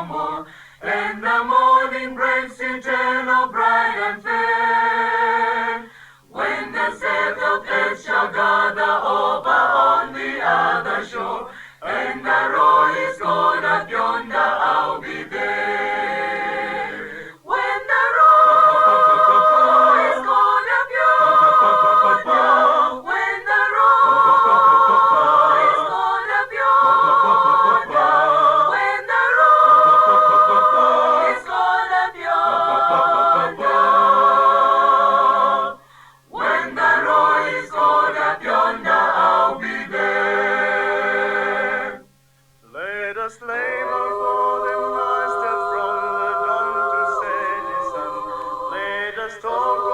no more. And the morning breaks eternal, bright and fair. When the set of earth shall gather over on the other shore, and the roar is gone up yonder, I'll be there. When the roar is gone up yonder, when the roar is gone up yonder, when the roar is gone up yonder, when the roar is gone up yonder, I'll be there. Let us labor for the master from the dawn to setting sun. Let us talk